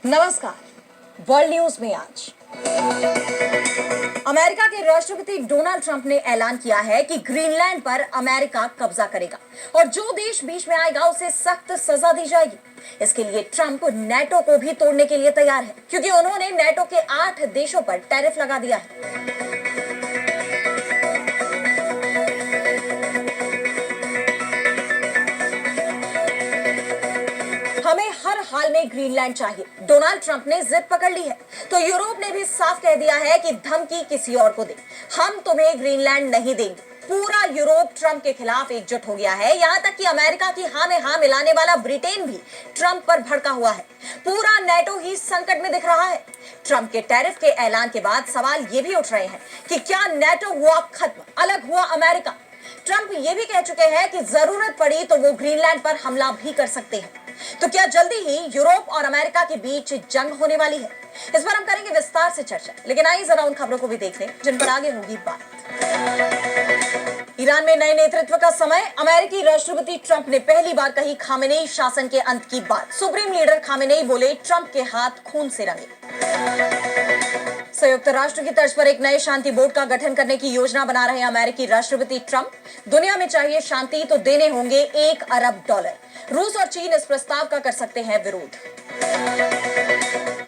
नमस्कार। World news में आज अमेरिका के राष्ट्रपति डोनाल्ड ट्रंप ने ऐलान किया है कि ग्रीनलैंड पर अमेरिका कब्जा करेगा और जो देश बीच में आएगा उसे सख्त सजा दी जाएगी। इसके लिए ट्रंप नेटो को भी तोड़ने के लिए तैयार है, क्योंकि उन्होंने नेटो के 8 देशों पर टैरिफ लगा दिया है। हमें हर हाल में ग्रीनलैंड चाहिए, डोनाल्ड ट्रंप ने जिद पकड़ ली है। तो यूरोप ने भी साफ कह दिया है कि धमकी किसी और को दे, हम तुम्हें ग्रीनलैंड नहीं देंगे। पूरा यूरोप ट्रंप के खिलाफ एकजुट हो गया है। यहां तक कि अमेरिका की हां में हां मिलाने वाला ब्रिटेन भी ट्रंप पर भड़का हुआ है। पूरा नेटो ही संकट में दिख रहा है। ट्रंप के टैरिफ के ऐलान के बाद सवाल ये भी उठ रहे हैं कि क्या नेटो हुआ खत्म, अलग हुआ अमेरिका। ट्रंप ये भी कह चुके हैं कि जरूरत पड़ी तो वो ग्रीनलैंड पर हमला भी कर सकते हैं। तो क्या जल्दी ही यूरोप और अमेरिका के बीच जंग होने वाली है? इस पर हम करेंगे विस्तार से चर्चा, लेकिन आइए जरा उन खबरों को भी देख लें जिन पर आगे होगी बात। ईरान में नए नेतृत्व का समय। अमेरिकी राष्ट्रपति ट्रंप ने पहली बार कही खामेनेई शासन के अंत की बात। सुप्रीम लीडर खामेनेई बोले ट्रंप के हाथ खून से रंगे। संयुक्त राष्ट्र की तर्ज पर एक नए शांति बोर्ड का गठन करने की योजना बना रहे अमेरिकी राष्ट्रपति ट्रंप। दुनिया में चाहिए शांति तो देने होंगे $1 अरब। रूस और चीन इस प्रस्ताव का कर सकते हैं विरोध।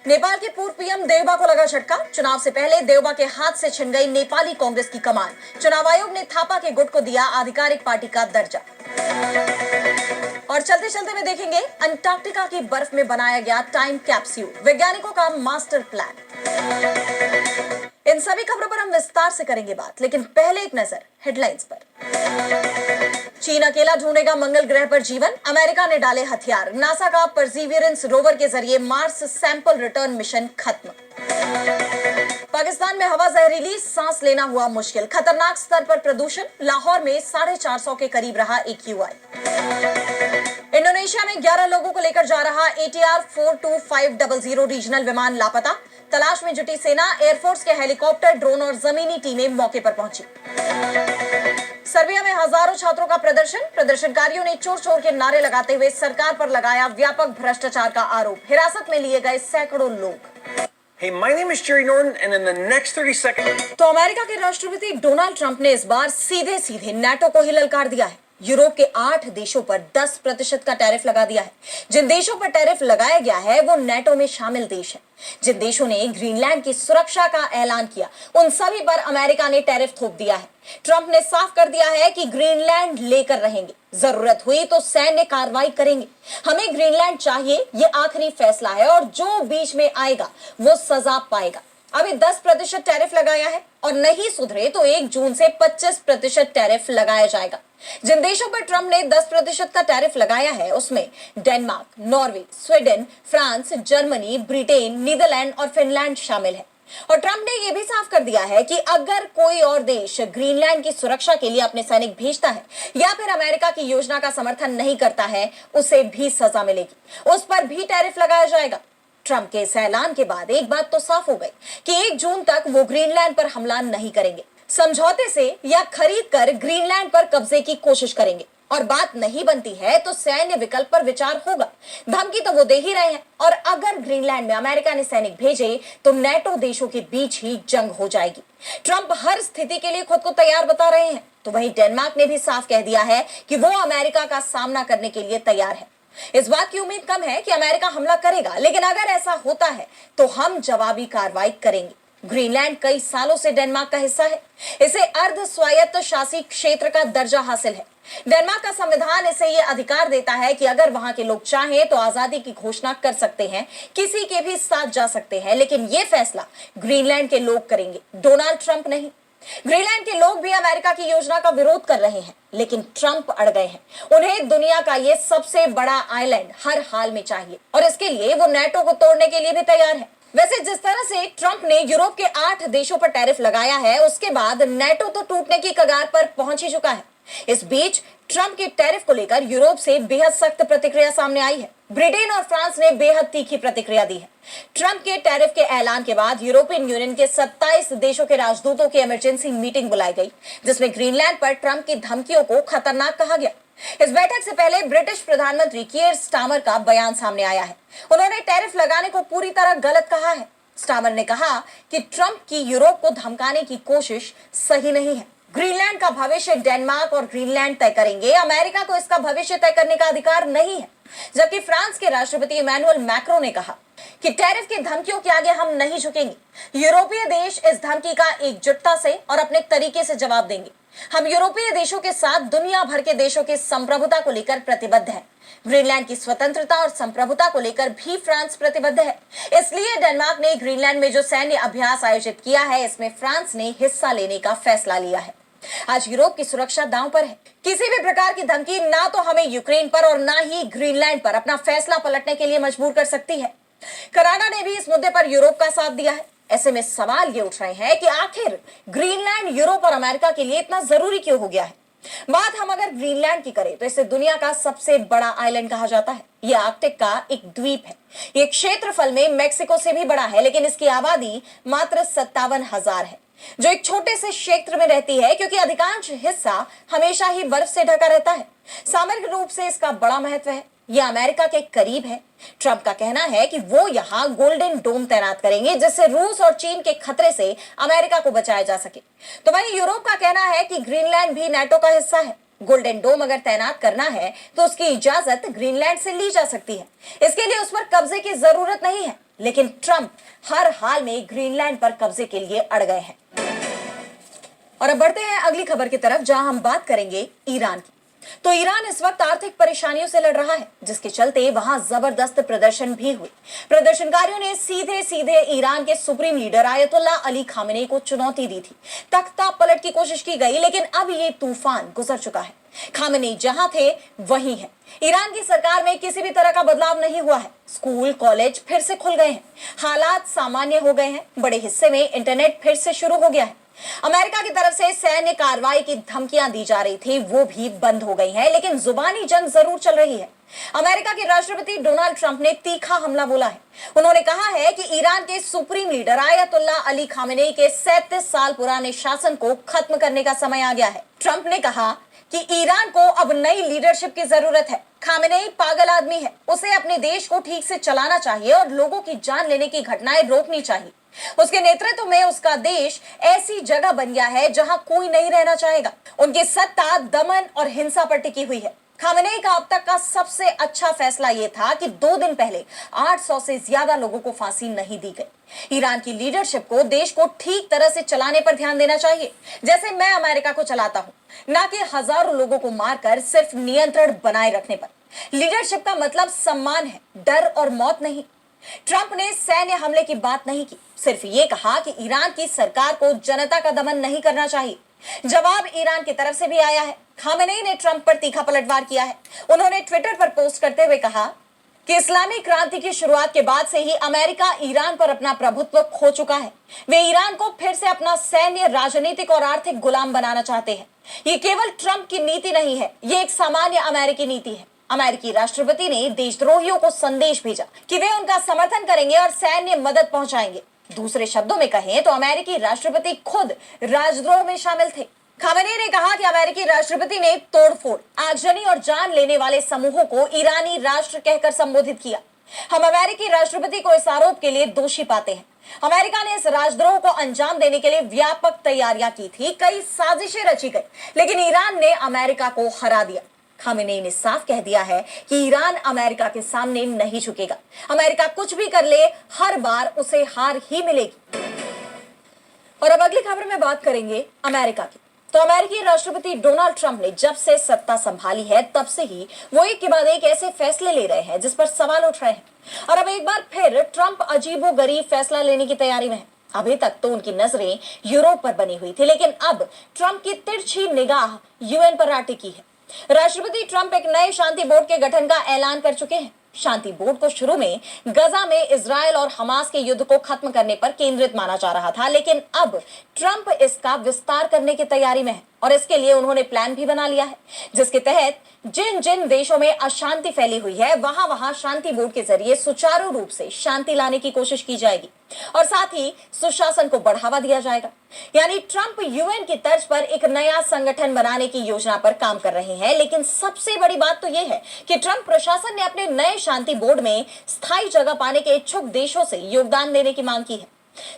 नेपाल के पूर्व पीएम देवबा को लगा झटका। चुनाव से पहले देवबा के हाथ से छिन गई नेपाली कांग्रेस की कमान। चुनाव आयोग ने थापा के गुट को दिया आधिकारिक पार्टी का दर्जा। और चलते चलते में देखेंगे अंटार्कटिका की बर्फ में बनाया गया टाइम कैप्सूल, वैज्ञानिकों का मास्टर प्लान। इन सभी खबरों पर हम विस्तार से करेंगे बात, लेकिन पहले एक नजर हेडलाइंस पर। चीन अकेला ढूंढेगा मंगल ग्रह पर जीवन, अमेरिका ने डाले हथियार। नासा का परसिवियरेंस रोवर के जरिए मार्स सैंपल रिटर्न मिशन खत्म। पाकिस्तान में हवा जहरीली, सांस लेना हुआ मुश्किल। खतरनाक स्तर पर प्रदूषण, लाहौर में 450 के करीब रहा AQI। इंडोनेशिया में 11 लोगों को लेकर जा रहा ATR 42500 रीजनल विमान लापता। तलाश में जुटी सेना, एयरफोर्स के हेलीकॉप्टर, ड्रोन और जमीनी टीमें मौके पर पहुंची। सर्बिया में हजारों छात्रों का प्रदर्शन। प्रदर्शनकारियों ने चोर चोर के नारे लगाते हुए सरकार पर लगाया व्यापक भ्रष्टाचार का आरोप। हिरासत में लिए गए सैकड़ों लोग। Hey, my name is Jerry Norton, and in the next 30 seconds... तो अमेरिका के राष्ट्रपति डोनाल्ड ट्रंप ने इस बार सीधे सीधे नेटो को ही ललकार दिया है। यूरोप के 8 देशों पर 10% का टैरिफ लगा दिया है। जिन देशों पर टैरिफ लगाया गया है वो नेटो में शामिल देश है। जिन देशों ने ग्रीनलैंड की सुरक्षा का ऐलान किया उन सभी पर अमेरिका ने टैरिफ थोप दिया है। ट्रंप ने साफ कर दिया है कि ग्रीनलैंड लेकर रहेंगे, जरूरत हुई तो सैन्य कार्रवाई करेंगे। हमें ग्रीनलैंड चाहिए, ये आखिरी फैसला है और जो बीच में आएगा वो सजा पाएगा। अभी 10% टैरिफ लगाया है और नहीं सुधरे तो 1 जून से 25% टैरिफ लगाया जाएगा। जिन देशों पर ट्रंप ने 10% का टैरिफ लगाया है उसमें Denmark, Norway, Sweden, France, Germany, Britain, Netherland और फिनलैंड शामिल है। और ट्रंप ने यह भी साफ कर दिया है कि अगर कोई और देश ग्रीनलैंड की सुरक्षा के लिए अपने सैनिक भेजता है या फिर अमेरिका की योजना का समर्थन नहीं करता है उसे भी सजा मिलेगी, उस पर भी टैरिफ लगाया जाएगा। ट्रंप के इस ऐलान के बाद एक बात तो साफ हो गई कि 1 जून तक वो ग्रीनलैंड पर हमला नहीं करेंगे। समझौते से या खरीद कर ग्रीनलैंड पर कब्जे की कोशिश करेंगे और बात नहीं बनती है तो सैन्य विकल्प पर विचार होगा। धमकी तो वो दे ही रहे हैं और अगर ग्रीनलैंड में अमेरिका ने सैनिक भेजे तो नेटो देशों के बीच ही जंग हो जाएगी। ट्रंप हर स्थिति के लिए खुद को तैयार बता रहे हैं, तो वहीं डेनमार्क ने भी साफ कह दिया है कि वो अमेरिका का सामना करने के लिए तैयार है। इस बात की उम्मीद कम है कि अमेरिका हमला करेगा, लेकिन अगर ऐसा होता है तो हम जवाबी कार्रवाई करेंगे। ग्रीनलैंड कई सालों से डेनमार्क का हिस्सा है। इसे अर्ध स्वायत्त शासी क्षेत्र का दर्जा हासिल है। डेनमार्क का संविधान इसे ये अधिकार देता है कि अगर वहां के लोग चाहें तो आजादी की घोषणा कर सकते हैं, किसी के भी साथ जा सकते हैं, लेकिन ये फैसला ग्रीनलैंड के लोग करेंगे, डोनाल्ड ट्रंप नहीं। ग्रीनलैंड के लोग भी अमेरिका की योजना का विरोध कर रहे हैं, लेकिन ट्रंप अड़ गए हैं। उन्हें दुनिया का ये सबसे बड़ा आइलैंड हर हाल में चाहिए और इसके लिए वो नेटो को तोड़ने के लिए भी तैयार है। वैसे जिस तरह से ट्रंप ने यूरोप के 8 देशों पर टैरिफ लगाया है उसके बाद नेटो तो टूटने की कगार पर पहुंच ही चुका है। इस बीच ट्रंप के टैरिफ को लेकर यूरोप से बेहद सख्त प्रतिक्रिया सामने आई है। ब्रिटेन और फ्रांस ने बेहद तीखी प्रतिक्रिया दी है। ट्रंप के टैरिफ के ऐलान के बाद यूरोपियन यूनियन के 27 देशों के राजदूतों की इमरजेंसी मीटिंग बुलाई गई, जिसमें ग्रीनलैंड पर ट्रंप की धमकियों को खतरनाक कहा गया। इस बैठक से पहले ब्रिटिश प्रधानमंत्री कीयर स्टामर का बयान सामने आया है। उन्होंने टैरिफ लगाने को पूरी तरह गलत कहा है। स्टामर ने कहा कि ट्रंप की यूरोप को धमकाने की कोशिश सही नहीं है। ग्रीनलैंड का भविष्य डेनमार्क और ग्रीनलैंड तय करेंगे। अमेरिका को इसका भविष्य तय करने का अधिकार नहीं है। जबकि फ्रांस के राष्ट्रपति इमैनुअल मैक्रो ने कहा कि टैरिफ की धमकियों के आगे हम नहीं झुकेंगे। यूरोपीय देश इस धमकी का एकजुटता से और अपने तरीके से जवाब देंगे। हम यूरोपीय देशों के साथ दुनिया भर के देशों की संप्रभुता को लेकर प्रतिबद्ध हैं। ग्रीनलैंड की स्वतंत्रता और संप्रभुता को लेकर भी फ्रांस प्रतिबद्ध है। इसलिए डेनमार्क ने ग्रीनलैंड में जो सैन्य अभ्यास आयोजित किया है, इसमें फ्रांस ने हिस्सा लेने का फैसला लिया है। आज यूरोप की सुरक्षा दांव पर है। किसी भी प्रकार की धमकी ना तो हमें यूक्रेन पर और ना ही ग्रीनलैंड पर अपना फैसला पलटने के लिए मजबूर कर सकती है। कनाडा ने भी इस मुद्दे पर यूरोप का साथ दिया है। ऐसे में सवाल ये उठ रहे हैं कि आखिर ग्रीनलैंड यूरोप और अमेरिका के लिए इतना जरूरी क्यों हो गया है। बात हम अगर ग्रीनलैंड की करें तो इसे दुनिया का सबसे बड़ा आइलैंड कहा जाता है। यह आर्कटिक का एक द्वीप है। यह क्षेत्रफल में मेक्सिको से भी बड़ा है, लेकिन इसकी आबादी मात्र 57,000 है, जो एक छोटे से क्षेत्र में रहती है क्योंकि अधिकांश हिस्सा हमेशा ही बर्फ से ढका रहता है। सामरिक रूप से इसका बड़ा महत्व है। यह अमेरिका के करीब है। ट्रंप का कहना है कि वो यहां गोल्डन डोम तैनात करेंगे, जिससे रूस और चीन के खतरे से अमेरिका को बचाया जा सके। तो वहीं यूरोप का कहना है कि ग्रीनलैंड भी नाटो का हिस्सा है। गोल्डन डोम अगर तैनात करना है तो उसकी इजाजत ग्रीनलैंड से ली जा सकती है। इसके लिए उस पर कब्जे की जरूरत नहीं है, लेकिन ट्रंप हर हाल में ग्रीनलैंड पर कब्जे के लिए अड़ गए हैं। और अब बढ़ते हैं अगली खबर की तरफ, जहां हम बात करेंगे ईरान की। तो ईरान इस वक्त आर्थिक परेशानियों से लड़ रहा है, जिसके चलते वहां जबरदस्त प्रदर्शन भी हुए। प्रदर्शनकारियों ने सीधे सीधे ईरान के supreme leader Ayatollah Ali Khamenei को चुनौती दी थी। तख्ता पलट की कोशिश की गई, लेकिन अब ये तूफान गुजर चुका है। खामेनेई जहां थे वहीं है। ईरान की सरकार में किसी भी तरह का बदलाव नहीं हुआ है। स्कूल कॉलेज फिर से खुल गए हैं। हालात सामान्य हो गए हैं। बड़े हिस्से में इंटरनेट फिर से शुरू हो गया है। अमेरिका की तरफ से सैन्य कार्रवाई की धमकियां दी जा रही थी, वो भी बंद हो गई हैं, लेकिन जुबानी जंग जरूर चल रही है। अमेरिका के राष्ट्रपति डोनाल्ड ट्रंप ने तीखा हमला बोला है। उन्होंने कहा है कि ईरान के supreme leader Ayatollah Ali Khamenei के 37 साल पुराने शासन को खत्म करने का समय आ गया है। ट्रंप ने कहा कि ईरान को अब नई लीडरशिप की जरूरत है। खामेनेई पागल आदमी है। उसे अपने देश को ठीक से चलाना चाहिए और लोगों की जान लेने की घटनाएं रोकनी चाहिए। उसके नेतृत्व में उसका देश ऐसी जगह बन गया है जहां कोई नहीं रहना चाहेगा। उनकी सत्ता दमन और हिंसा पर टिकी हुई है। खामेनेई का अब तक का सबसे अच्छा फैसला यह था कि 2 दिन पहले 800 से ज्यादा लोगों को फांसी नहीं दी गई। ईरान की लीडरशिप को देश को ठीक तरह से चलाने पर ध्यान देना चाहिए, जैसे मैं अमेरिका को चलाता हूं, ना कि हजारों लोगों को मारकर सिर्फ नियंत्रण बनाए रखने पर। लीडरशिप का मतलब सम्मान है, डर और मौत नहीं। ट्रंप ने सैन्य हमले की बात नहीं की, सिर्फ ये कहा कि ईरान की सरकार को जनता का दमन नहीं करना चाहिए। जवाब ईरान की तरफ से भी आया है। खामेनेई ने ट्रंप पर तीखा पलटवार किया है। उन्होंने ट्विटर पर पोस्ट करते हुए कहा कि इस्लामी क्रांति की शुरुआत के बाद से ही अमेरिका ईरान पर अपना प्रभुत्व खो चुका है। वे ईरान को फिर से अपना सैन्य, राजनीतिक और आर्थिक गुलाम बनाना चाहते हैं। ये केवल ट्रंप की नीति नहीं है, ये एक सामान्य अमेरिकी नीति है। अमेरिकी राष्ट्रपति ने देशद्रोहियों को संदेश भेजा कि वे उनका समर्थन करेंगे और सैन्य मदद पहुंचाएंगे। दूसरे शब्दों में कहें तो अमेरिकी राष्ट्रपति खुद राजद्रोह में शामिल थे। खामेनेई ने कहा कि अमेरिकी राष्ट्रपति ने तोड़फोड़, आगजनी और जान लेने वाले समूहों को ईरानी राष्ट्र कहकर संबोधित किया। हम अमेरिकी राष्ट्रपति को इस आरोप के लिए दोषी पाते हैं। अमेरिका ने इस राजद्रोह को अंजाम देने के लिए व्यापक तैयारियां की थी, कई साजिशें रची गई, लेकिन ईरान ने अमेरिका को हरा दिया। खामेनेई ने साफ कह दिया है कि ईरान अमेरिका के सामने नहीं झुकेगा। अमेरिका कुछ भी कर ले, हर बार उसे हार ही मिलेगी। और अब अगली खबर में बात करेंगे अमेरिका की। तो अमेरिकी राष्ट्रपति डोनाल्ड ट्रंप ने जब से सत्ता संभाली है, तब से ही वो एक के बाद एक ऐसे फैसले ले रहे हैं जिस पर सवाल उठ रहे हैं। और अब एक बार फिर ट्रंप अजीबोगरीब फैसला लेने की तैयारी में है। अभी तक तो उनकी नजरें यूरोप पर बनी हुई थी, लेकिन अब ट्रंप की तिरछी निगाह यूएन पर आ टिकी है। राष्ट्रपति ट्रंप एक नए शांति बोर्ड के गठन का ऐलान कर चुके हैं। शांति बोर्ड को शुरू में गजा में इजरायल और हमास के युद्ध को खत्म करने पर केंद्रित माना जा रहा था, लेकिन अब ट्रंप इसका विस्तार करने की तैयारी में है और इसके लिए उन्होंने प्लान भी बना लिया है, जिसके तहत जिन जिन देशों में अशांति फैली हुई है, वहां वहां शांति बोर्ड के जरिए सुचारू रूप से शांति लाने की कोशिश की जाएगी। और साथ ही सुशासन को बढ़ावा दिया जाएगा। यानी ट्रंप यूएन की तर्ज पर एक नया संगठन बनाने की योजना पर काम कर रहे हैं। लेकिन सबसे बड़ी बात तो यह है कि ट्रंप प्रशासन ने अपने नए शांति बोर्ड में स्थायी जगह पाने के इच्छुक देशों से योगदान देने की मांग की है।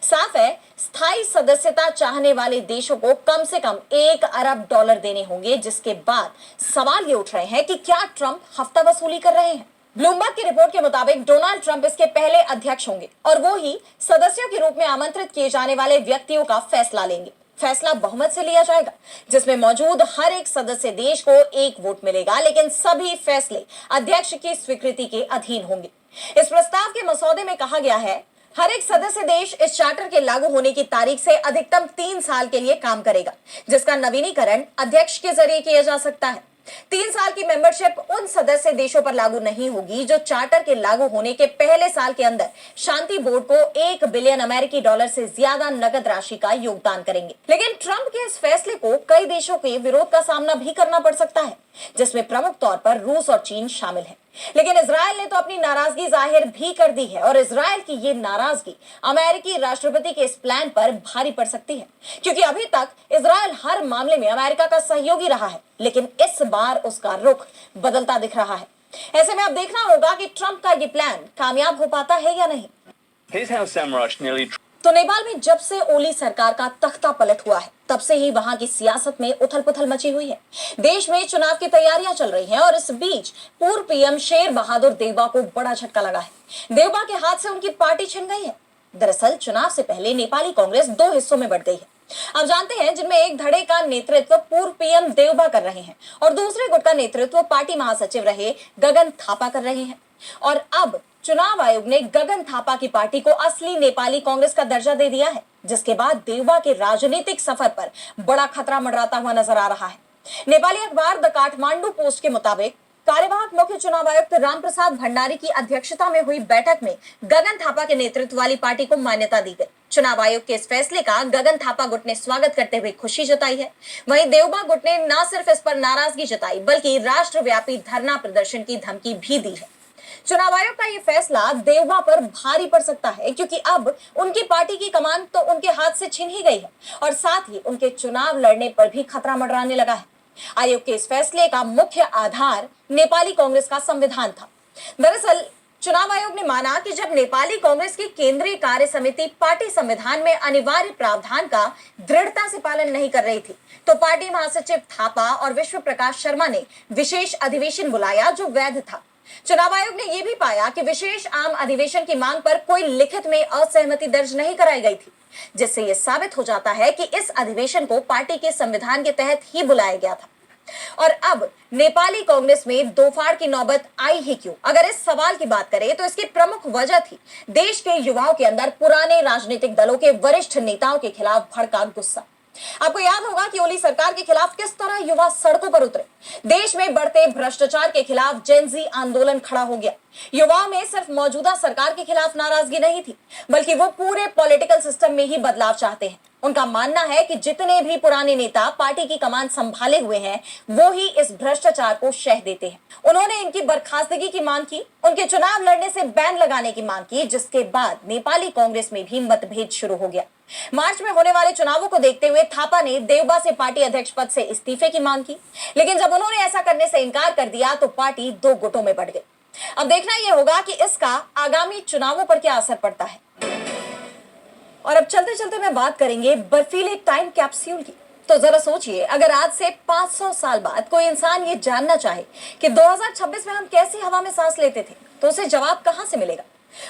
साफ है, स्थायी सदस्यता चाहने वाले देशों को कम से कम $1 अरब देने होंगे, जिसके बाद सवाल ये उठ रहे हैं कि क्या ट्रंप हफ्ता वसूली कर रहे हैं। ब्लूमबर्ग की रिपोर्ट के मुताबिक डोनाल्ड ट्रंप इसके पहले अध्यक्ष होंगे और वो ही सदस्यों के रूप में आमंत्रित किए जाने वाले व्यक्तियों का फैसला लेंगे। फैसला बहुमत से लिया जाएगा, जिसमें मौजूद हर एक सदस्य देश को एक वोट मिलेगा, लेकिन सभी फैसले अध्यक्ष की स्वीकृति के अधीन होंगे। इस प्रस्ताव के मसौदे में कहा गया है, हर एक सदस्य देश इस चार्टर के लागू होने की तारीख से अधिकतम 3 साल के लिए काम करेगा, जिसका नवीनीकरण अध्यक्ष के जरिए किया जा सकता है। 3 साल की मेंबरशिप उन सदस्य देशों पर लागू नहीं होगी जो चार्टर के लागू होने के पहले साल के अंदर शांति बोर्ड को $1 बिलियन अमेरिकी डॉलर से ज्यादा नकद राशि का योगदान करेंगे। लेकिन ट्रंप के इस फैसले को कई देशों के विरोध का सामना भी करना पड़ सकता है, जिसमें प्रमुख तौर पर रूस और चीन शामिल है। लेकिन इजराइल ने तो अपनी नाराजगी जाहिर भी कर दी है और इजराइल की ये नाराजगी अमेरिकी राष्ट्रपति के इस प्लान पर भारी पड़ सकती है, क्योंकि अभी तक इजराइल हर मामले में अमेरिका का सहयोगी रहा है, लेकिन इस बार उसका रुख बदलता दिख रहा है। ऐसे में अब देखना होगा कि ट्रंप का ये प्लान कामयाब हो पाता है या नहीं। तो नेपाल में जब से ओली सरकार का तख्ता पलट हुआ है, तब से ही वहां की सियासत में उथल पुथल मची हुई है। देश में चुनाव की तैयारियां चल रही हैं और इस बीच पूर्व पीएम शेर बहादुर देउबा को बड़ा झटका लगा है। देउबा के हाथ से उनकी पार्टी छिन गई है। दरअसल चुनाव से पहले नेपाली कांग्रेस 2 हिस्सों में बढ़ गई है। आप जानते हैं, जिनमें एक धड़े का नेतृत्व पूर्व पीएम देउबा कर रहे हैं और दूसरे गुट का नेतृत्व पार्टी महासचिव रहे गगन थापा कर रहे हैं। और अब चुनाव आयोग ने गगन थापा की पार्टी को असली नेपाली कांग्रेस का दर्जा दे दिया है, जिसके बाद देउबा के राजनीतिक सफर पर बड़ा खतरा मंडराता हुआ नजर आ रहा है। नेपाली अखबार द काठमांडू पोस्ट के मुताबिक कार्यवाहक मुख्य चुनाव आयुक्त रामप्रसाद भंडारी की अध्यक्षता में हुई बैठक में गगन थापा के नेतृत्व वाली पार्टी को मान्यता दी गई। चुनाव आयोग के इस फैसले का गगन थापा गुट ने स्वागत करते हुए खुशी जताई है। वहीं देउबा गुट ने न सिर्फ इस पर नाराजगी जताई, बल्कि राष्ट्रव्यापी धरना प्रदर्शन की धमकी भी दी है। चुनाव आयोग का ये फैसला देउबा पर भारी पड़ सकता है, क्योंकि अब उनकी पार्टी की कमान तो उनके हाथ से छिन ही गई है और साथ ही उनके चुनाव लड़ने पर भी खतरा मंडराने लगा है। आयोग के इस फैसले का मुख्य आधार नेपाली कांग्रेस का संविधान था। दरअसल चुनाव आयोग ने माना कि जब नेपाली कांग्रेस की केंद्रीय कार्य समिति पार्टी संविधान में अनिवार्य प्रावधान का दृढ़ता से पालन नहीं कर रही थी, तो पार्टी महासचिव थापा और विश्व प्रकाश शर्मा ने विशेष अधिवेशन बुलाया जो वैध था। चुनाव आयोग ने यह भी पाया कि विशेष आम अधिवेशन की मांग पर कोई लिखित में असहमति दर्ज नहीं कराई गई थी, जिससे यह साबित हो जाता है कि इस अधिवेशन को पार्टी के संविधान के तहत ही बुलाया गया था। और अब नेपाली कांग्रेस में दोफाड़ की नौबत आई ही क्यों? अगर इस सवाल की बात करें तो इसकी प्रमुख वजह थी देश के युवाओं के अंदर पुराने राजनीतिक दलों के वरिष्ठ नेताओं के खिलाफ भड़का गुस्सा। आपको याद होगा कि ओली सरकार के खिलाफ किस तरह युवा सड़कों पर उतरे। देश में बढ़ते भ्रष्टाचार के खिलाफ जेनजी आंदोलन खड़ा हो गया। युवाओं में सिर्फ मौजूदा सरकार के खिलाफ नाराजगी नहीं थी, बल्कि वो पूरे पॉलिटिकल सिस्टम में ही बदलाव चाहते हैं। उनका मानना है कि जितने भी पुराने नेता पार्टी की कमान संभाले हुए हैं, वो ही इस भ्रष्टाचार को शह देते हैं। उन्होंने इनकी बर्खास्तगी की मांग की, उनके चुनाव लड़ने से बैन लगाने की मांग की, जिसके बाद नेपाली कांग्रेस में भी मतभेद शुरू हो गया। मार्च में होने वाले चुनावों को देखते हुए थापा ने देउबा से पार्टी अध्यक्ष पद से इस्तीफे की मांग की, लेकिन जब उन्होंने ऐसा करने से इनकार कर दिया तो पार्टी 2 गुटों में बढ़ गई। अब देखना यह होगा कि इसका आगामी चुनावों पर क्या असर पड़ता है। और अब चलते चलते मैं बात करेंगे बर्फीले टाइम कैप्सूल की। तो जरा सोचिए, अगर आज से 500 साल बाद कोई इंसान ये जानना चाहे कि 2026 में हम कैसी हवा में सांस लेते थे, तो उसे जवाब कहां से मिलेगा?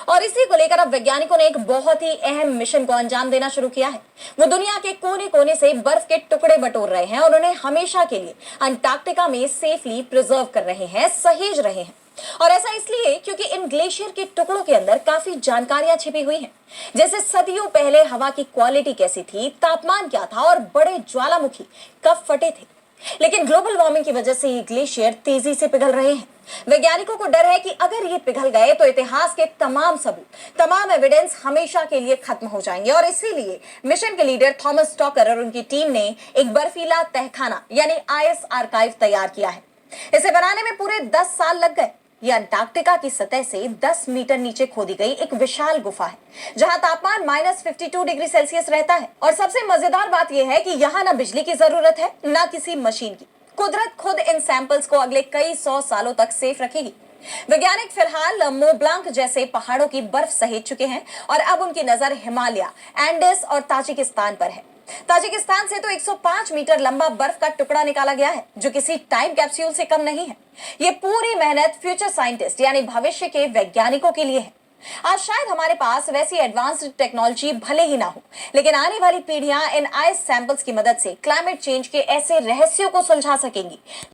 और इसी को लेकर अब वैज्ञानिकों ने एक बहुत ही अहम मिशन को अंजाम देना शुरू किया है। वो दुनिया के कोने कोने से बर्फ के टुकड़े बटोर रहे हैं और उन्हें हमेशा के लिए अंटार्कटिका में सेफली प्रिजर्व कर रहे हैं, सहेज रहे हैं। और ऐसा इसलिए क्योंकि इन ग्लेशियर के टुकड़ों के अंदर काफी जानकारियां छिपी हुई हैं, जैसे सदियों पहले हवा की क्वालिटी कैसी थी, तापमान क्या था और बड़े ज्वालामुखी कब फटे थे। लेकिन ग्लोबल वार्मिंग की वजह से ये ग्लेशियर तेजी से पिघल रहे हैं। वैज्ञानिकों को डर है कि अगर ये पिघल गए तो इतिहास के तमाम सबूत, तमाम एविडेंस हमेशा के लिए खत्म हो जाएंगे। और इसीलिए मिशन के लीडर थॉमस स्टॉकर और उनकी टीम ने एक बर्फीला तहखाना यानी आइस आर्काइव तैयार किया है। इसे बनाने में पूरे 10 साल लग गए। ये अंटार्कटिका की सतह से 10 मीटर नीचे खोदी गई एक विशाल गुफा है, जहां तापमान -52 डिग्री सेल्सियस रहता है। और सबसे मजेदार बात यह है कि यहाँ ना बिजली की जरूरत है, ना किसी मशीन की। कुदरत खुद इन सैंपल्स को अगले कई 100 सालों तक सेफ रखेगी। वैज्ञानिक फिलहाल मोब्लांक जैसे पहाड़ों की बर्फ सहेज चुके हैं और अब उनकी नजर हिमालय, एंडेस और ताजिकिस्तान पर है। ताजिकिस्तान से तो 105 मीटर लंबा बर्फ का टुकड़ा निकाला गया है, जो किसी टाइम कैप्सूल से कम नहीं है। ये पूरी मेहनत फ्यूचर साइंटिस्ट यानी भविष्य के वैज्ञानिकों के लिए है। आज शायद हमारे पास वैसी एडवांस्ड टेक्नोलॉजी भले ही ना हो, लेकिन आने वाली पीढ़ियां इन आइस सैंपल्स की मदद से क्लाइमेट चेंज के ऐसे रहस्यों को सुलझा सकेंगी